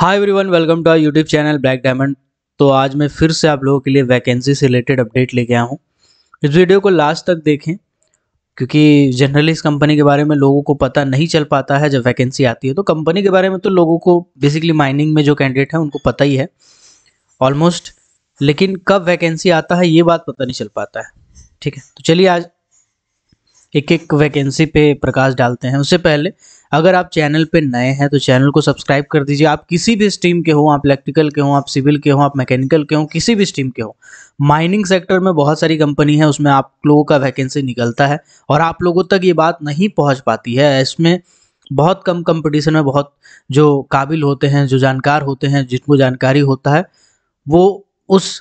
Hi everyone, welcome to our YouTube channel black diamond. तो आज मैं फिर से आप लोगों के लिए वैकेंसी से रिलेटेड अपडेट लेके आया हूँ। इस वीडियो को लास्ट तक देखें क्योंकि जनरली इस कंपनी के बारे में लोगों को पता नहीं चल पाता है। जब वैकेंसी आती है तो कंपनी के बारे में तो लोगों को बेसिकली माइनिंग में जो कैंडिडेट है उनको पता ही है ऑलमोस्ट, लेकिन कब वैकेंसी आता है ये बात पता नहीं चल पाता है। ठीक है, तो चलिए आज एक एक वैकेंसी पे प्रकाश डालते हैं। उससे पहले अगर आप चैनल पे नए हैं तो चैनल को सब्सक्राइब कर दीजिए। आप किसी भी स्ट्रीम के हो, आप इलेक्ट्रिकल के हो, आप सिविल के हो, आप मैकेनिकल के हो, किसी भी स्ट्रीम के हो, माइनिंग सेक्टर में बहुत सारी कंपनी है, उसमें आप लोगों का वैकेंसी निकलता है और आप लोगों तक ये बात नहीं पहुंच पाती है। इसमें बहुत कम कंपटीशन में बहुत जो काबिल होते हैं, जो जानकार होते हैं, जिनको जानकारी होता है, वो उस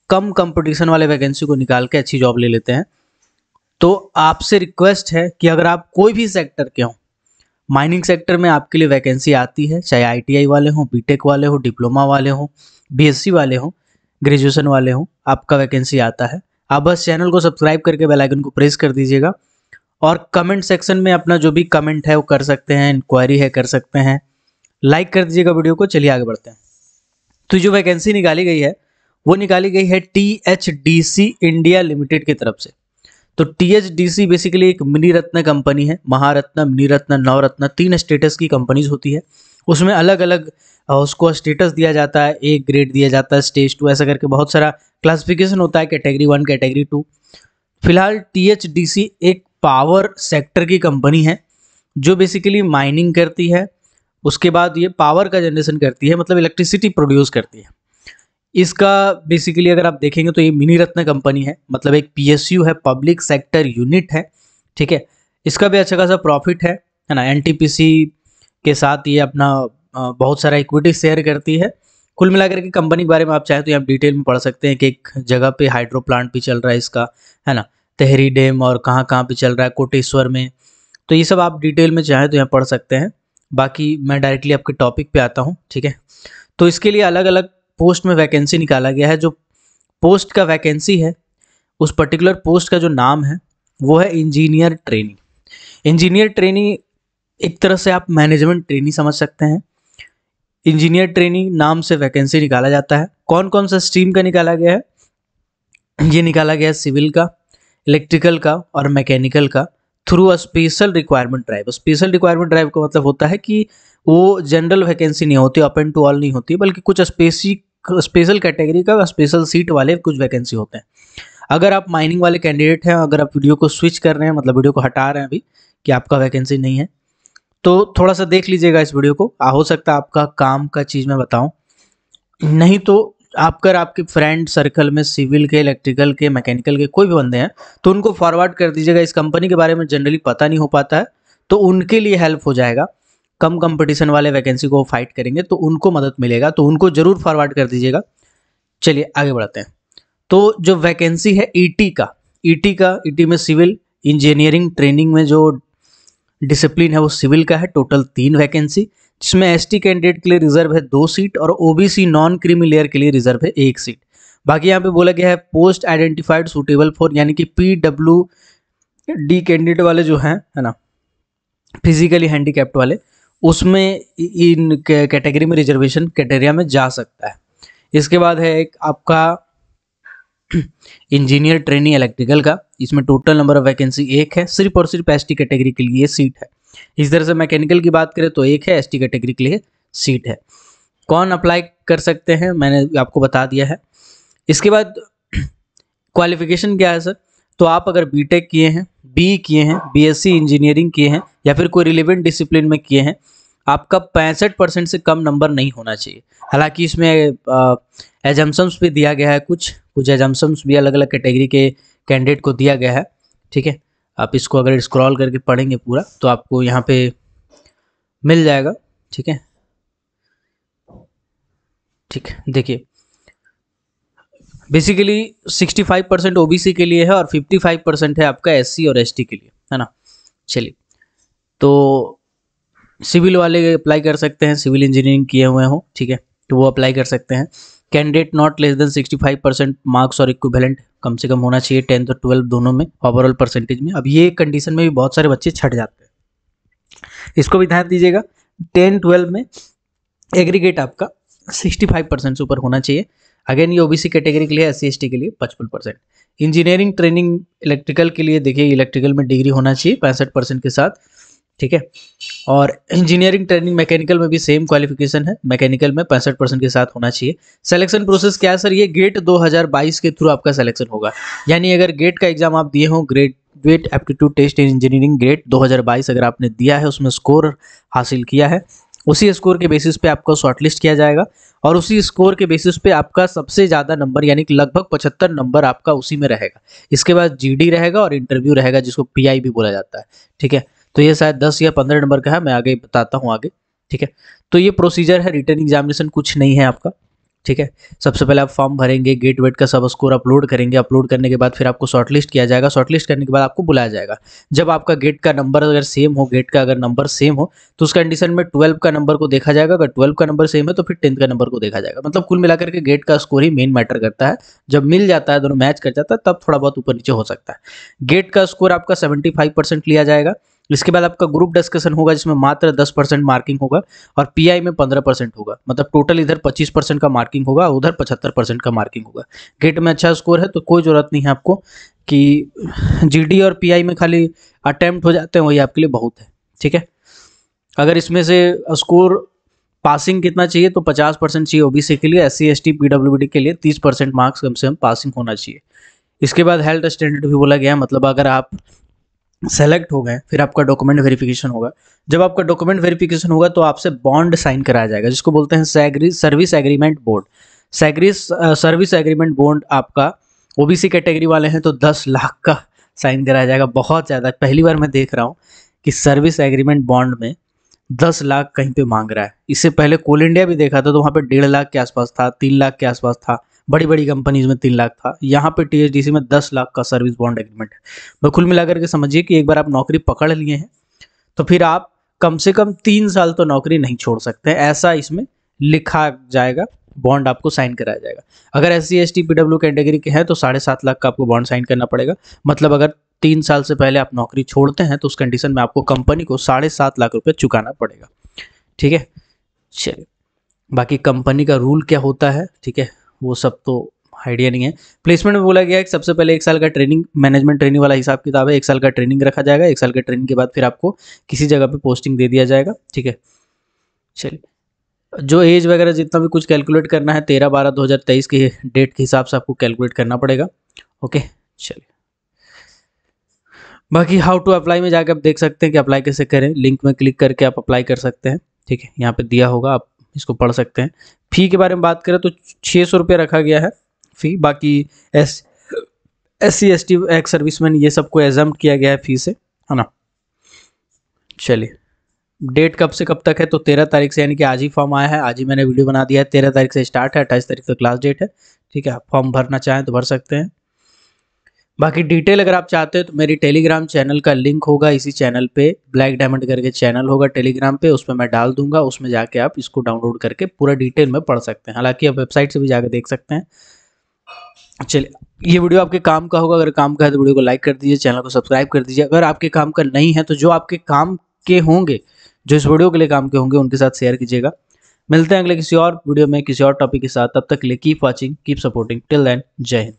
कम कंपटीशन वाले वैकेंसी को निकाल के अच्छी जॉब ले लेते हैं। तो आपसे रिक्वेस्ट है कि अगर आप कोई भी सेक्टर के हो, माइनिंग सेक्टर में आपके लिए वैकेंसी आती है, चाहे आईटीआई वाले हों, बीटेक वाले हो, डिप्लोमा वाले हों, बीएससी वाले हों, ग्रेजुएशन वाले हों, आपका वैकेंसी आता है। आप बस चैनल को सब्सक्राइब करके बेल आइकन को प्रेस कर दीजिएगा और कमेंट सेक्शन में अपना जो भी कमेंट है वो कर सकते हैं, इंक्वायरी है कर सकते हैं, लाइक कर दीजिएगा वीडियो को। चलिए आगे बढ़ते हैं। तो जो वैकेंसी निकाली गई है वो निकाली गई है टीएचडीसी इंडिया लिमिटेड की तरफ से। तो टीएचडीसी बेसिकली एक मिनी रत्न कंपनी है। महारत्न, मिनी रत्न, नवरत्न, 3 स्टेटस की कंपनीज होती है। उसमें अलग अलग उसको स्टेटस दिया जाता है, एक ग्रेड दिया जाता है, स्टेज 2, ऐसा करके बहुत सारा क्लासिफिकेशन होता है, कैटेगरी 1, कैटेगरी 2। फिलहाल टीएचडीसी एक पावर सेक्टर की कंपनी है जो बेसिकली माइनिंग करती है, उसके बाद ये पावर का जनरेशन करती है, मतलब इलेक्ट्रिसिटी प्रोड्यूस करती है। इसका बेसिकली अगर आप देखेंगे तो ये मिनी रत्न कंपनी है, मतलब एक पीएसयू है, पब्लिक सेक्टर यूनिट है। ठीक है, इसका भी अच्छा खासा प्रॉफिट है ना। एनटीपीसी के साथ ये अपना बहुत सारा इक्विटी शेयर करती है। कुल मिलाकर के कंपनी के बारे में आप चाहें तो यहाँ डिटेल में पढ़ सकते हैं कि एक जगह पे हाइड्रो प्लांट भी चल रहा है इसका, है ना, तेहरी डैम, और कहाँ कहाँ पे चल रहा है, कोटेश्वर में। तो ये सब आप डिटेल में चाहें तो यहाँ पढ़ सकते हैं। बाकी मैं डायरेक्टली आपके टॉपिक पे आता हूँ। ठीक है, तो इसके लिए अलग अलग पोस्ट में वैकेंसी निकाला गया है। जो पोस्ट का वैकेंसी है उस पर्टिकुलर पोस्ट का जो नाम है वो है इंजीनियर ट्रेनी। इंजीनियर ट्रेनी एक तरह से आप मैनेजमेंट ट्रेनी समझ सकते हैं। इंजीनियर ट्रेनी नाम से वैकेंसी निकाला जाता है। कौन कौन सा स्ट्रीम का निकाला गया है? ये निकाला गया है सिविल का, इलेक्ट्रिकल का और मैकेनिकल का, through a special requirement drive. Special requirement drive का मतलब होता है कि वो जनरल वैकेंसी नहीं होती, ओपन टू ऑल नहीं होती, बल्कि कुछ स्पेशल कैटेगरी का स्पेशल सीट वाले कुछ वैकेंसी होते हैं। अगर आप माइनिंग वाले कैंडिडेट हैं, अगर आप वीडियो को स्विच कर रहे हैं, मतलब वीडियो को हटा रहे हैं अभी कि आपका वैकेंसी नहीं है, तो थोड़ा सा देख लीजिएगा इस वीडियो को। हो सकता है आपका काम का चीज़ मैं बताऊं, नहीं तो आपके फ्रेंड सर्कल में सिविल के, इलेक्ट्रिकल के, मैकेनिकल के कोई भी बंदे हैं तो उनको फॉरवर्ड कर दीजिएगा। इस कंपनी के बारे में जनरली पता नहीं हो पाता है तो उनके लिए हेल्प हो जाएगा। कम कंपटीशन वाले वैकेंसी को फाइट करेंगे तो उनको मदद मिलेगा, तो उनको जरूर फॉरवर्ड कर दीजिएगा। चलिए आगे बढ़ते हैं। तो जो वैकेंसी है ईटी में सिविल इंजीनियरिंग ट्रेनिंग में जो डिसिप्लिन है वो सिविल का है। टोटल 3 वैकेंसी, जिसमें एसटी कैंडिडेट के लिए रिजर्व है 2 सीट और ओबीसी नॉन क्रीमी लेयर के लिए रिजर्व है 1 सीट। बाकी यहाँ पे बोला गया है पोस्ट आइडेंटिफाइड सुटेबल फॉर, यानी कि पीडब्ल्यूडी कैंडिडेट वाले जो हैं, है ना, फिजिकली हैंडीकैप्ड वाले, उसमें इन कैटेगरी में रिजर्वेशन क्राइटेरिया में जा सकता है। इसके बाद है एक आपका इंजीनियर ट्रेनी इलेक्ट्रिकल का, इसमें टोटल नंबर ऑफ वैकेंसी 1 है, सिर्फ और सिर्फ एसटी कैटेगरी के लिए सीट है। इस तरह से मैकेनिकल की बात करें तो 1 है, एसटी कैटेगरी के लिए सीट है। कौन अप्लाई कर सकते हैं मैंने आपको बता दिया है। इसके बाद क्वालिफिकेशन क्या है सर? तो आप अगर बीटेक किए हैं, बी किए हैं, बीएससी इंजीनियरिंग किए हैं या फिर कोई रिलेवेंट डिसिप्लिन में किए हैं, आपका 65% से कम नंबर नहीं होना चाहिए। हालांकि इसमें एजम्पशंस भी दिया गया है, कुछ एजम्पशंस भी अलग अलग कैटेगरी के कैंडिडेट को दिया गया है। ठीक है, आप इसको अगर स्क्रॉल करके पढ़ेंगे पूरा तो आपको यहाँ पे मिल जाएगा। ठीक है, ठीक है, देखिए बेसिकली 65% ओबीसी के लिए है और 55% है आपका एससी और एसटी के लिए, है ना। चलिए, तो सिविल वाले अप्लाई कर सकते हैं, सिविल इंजीनियरिंग किए हुए हो, ठीक है, तो वो अप्लाई कर सकते हैं। Candidate not less than 65% marks और इक्विवेलेंट कम से कम होना चाहिए 10th और 12th दोनों में, ओवरऑल परसेंटेज में। अब ये कंडीशन में भी बहुत सारे बच्चे छट जाते हैं, इसको भी ध्यान दीजिएगा। 10-12 में एग्रीगेट आपका 65% से ऊपर होना चाहिए। अगेन ये ओबीसी कैटेगरी के लिए, SC ST के लिए 55%। इंजीनियरिंग ट्रेनिंग इलेक्ट्रिकल के लिए देखिए, इलेक्ट्रिकल में डिग्री होना चाहिए 65% के साथ, ठीक है। और इंजीनियरिंग ट्रेनिंग मैकेनिकल में भी सेम क्वालिफिकेशन है, मैकेनिकल में 65% के साथ होना चाहिए। सिलेक्शन प्रोसेस क्या है सर, ये गेट 2022 के थ्रू आपका सिलेक्शन होगा। यानी अगर गेट का एग्जाम आप दिए हो, graduate aptitude test in engineering grade 2022 अगर आपने दिया है, उसमें स्कोर हासिल किया है, उसी स्कोर के बेसिस पे आपको शॉर्टलिस्ट किया जाएगा और उसी स्कोर के बेसिस पे आपका सबसे ज़्यादा नंबर यानी कि लगभग 75 नंबर आपका उसी में रहेगा। इसके बाद GD रहेगा और इंटरव्यू रहेगा, जिसको PI भी बोला जाता है, ठीक है। तो ये शायद 10 या 15 नंबर का है, मैं आगे बताता हूँ आगे, ठीक है। तो ये प्रोसीजर है, रिटन एग्जामिनेशन कुछ नहीं है आपका, ठीक है। सबसे पहले आप फॉर्म भरेंगे, गेट वेट का सब स्कोर अपलोड करेंगे, अपलोड करने के बाद फिर आपको शॉर्टलिस्ट किया जाएगा, शॉर्टलिस्ट करने के बाद आपको बुलाया जाएगा। जब आपका गेट का नंबर अगर सेम हो, गेट का अगर नंबर सेम हो तो उस कंडीशन में 12 का नंबर को देखा जाएगा, अगर 12 का नंबर सेम है तो फिर 10th का नंबर को देखा जाएगा। मतलब कुल मिलाकर के गेट का स्कोर ही मेन मैटर करता है। जब मिल जाता है, दोनों मैच कर जाता है, तब थोड़ा बहुत ऊपर नीचे हो सकता है। गेट का स्कोर आपका 75% लिया जाएगा। इसके बाद आपका ग्रुप डिस्कशन होगा, जिसमें मात्र 10% मार्किंग होगा और PI में 15% होगा। मतलब टोटल इधर 25% का मार्किंग होगा, उधर 75% का मार्किंग होगा। गेट में अच्छा स्कोर है तो कोई ज़रूरत नहीं है आपको कि GD और PI में खाली अटेम्प्ट हो जाते हैं, वही आपके लिए बहुत है, ठीक है। अगर इसमें से स्कोर पासिंग कितना चाहिए तो 50% चाहिए OBC के लिए, SC ST PWD के लिए 30% मार्क्स कम से कम पासिंग होना चाहिए। इसके बाद हेल्थ स्टैंडर्ड भी बोला गया है, मतलब अगर आप सेलेक्ट हो गए फिर आपका डॉक्यूमेंट वेरिफिकेशन होगा। जब आपका डॉक्यूमेंट वेरिफिकेशन होगा तो आपसे बॉन्ड साइन कराया जाएगा, जिसको बोलते हैं service agreement bond. Service agreement bond आपका OBC कैटेगरी वाले हैं तो 10 लाख का साइन कराया जाएगा। बहुत ज़्यादा, पहली बार मैं देख रहा हूँ कि सर्विस एग्रीमेंट बॉन्ड में 10 लाख कहीं पे मांग रहा है। इससे पहले कोल इंडिया भी देखा था तो वहाँ पे 1.5 लाख के आसपास था, 3 लाख के आसपास था, बड़ी बड़ी कंपनीज में 3 लाख था। यहाँ पे THDC में 10 लाख का सर्विस बॉन्ड एग्रीमेंट है। मैं कुल मिलाकर के समझिए कि एक बार आप नौकरी पकड़ लिए हैं तो फिर आप कम से कम 3 साल तो नौकरी नहीं छोड़ सकते हैं, ऐसा इसमें लिखा जाएगा। बॉन्ड आपको साइन कराया जाएगा। अगर SC ST PW कैटेगरी के हैं तो 7.5 लाख का आपको बॉन्ड साइन करना पड़ेगा। मतलब अगर 3 साल से पहले आप नौकरी छोड़ते हैं तो उस कंडीशन में आपको कंपनी को 7.5 लाख रुपये चुकाना पड़ेगा, ठीक है। चलिए, बाकी कंपनी का रूल क्या होता है, ठीक है, वो सब तो आइडिया नहीं है। प्लेसमेंट में बोला गया है कि सबसे पहले 1 साल का ट्रेनिंग, मैनेजमेंट ट्रेनिंग वाला हिसाब किताब है। 1 साल का ट्रेनिंग रखा जाएगा, 1 साल का ट्रेनिंग के बाद फिर आपको किसी जगह पे पोस्टिंग दे दिया जाएगा, ठीक है। चलिए, जो एज वगैरह जितना भी कुछ कैलकुलेट करना है 13/12/2023 के डेट के हिसाब से आपको कैलकुलेट करना पड़ेगा, ओके। चलिए, बाकी हाउ टू अप्लाई में जाकर आप देख सकते हैं कि अप्लाई कैसे करें। लिंक में क्लिक करके आप अप्लाई कर सकते हैं, ठीक है। यहाँ पे दिया होगा, आप इसको पढ़ सकते हैं। फ़ी के बारे में बात करें तो 600 रुपये रखा गया है फ़ी। बाकी SC ST एक्स सर्विसमैन ये सबको एग्जाम्प्ट किया गया है फ़ी से, है ना। चलिए, डेट कब से कब तक है तो 13 तारीख से, यानी कि आज ही फॉर्म आया है, आज ही मैंने वीडियो बना दिया है। 13 तारीख से स्टार्ट है, 28 तारीख तक लास्ट डेट है, ठीक है। आप फॉर्म भरना चाहें तो भर सकते हैं। बाकी डिटेल अगर आप चाहते हैं तो मेरी टेलीग्राम चैनल का लिंक होगा, इसी चैनल पे ब्लैक डायमंड करके चैनल होगा टेलीग्राम पे, उसमें मैं डाल दूंगा। उसमें जाके आप इसको डाउनलोड करके पूरा डिटेल में पढ़ सकते हैं। हालांकि आप वेबसाइट से भी जाकर देख सकते हैं। चलिए, ये वीडियो आपके काम का होगा, अगर काम का है तो वीडियो को लाइक कर दीजिए, चैनल को सब्सक्राइब कर दीजिए। अगर आपके काम का नहीं है तो जो आपके काम के होंगे, जो इस वीडियो के लिए काम के होंगे, उनके साथ शेयर कीजिएगा। मिलते हैं अगले किसी और वीडियो में किसी और टॉपिक के साथ। तब तक के लिए keep watching, keep supporting, till then, जय हिंद।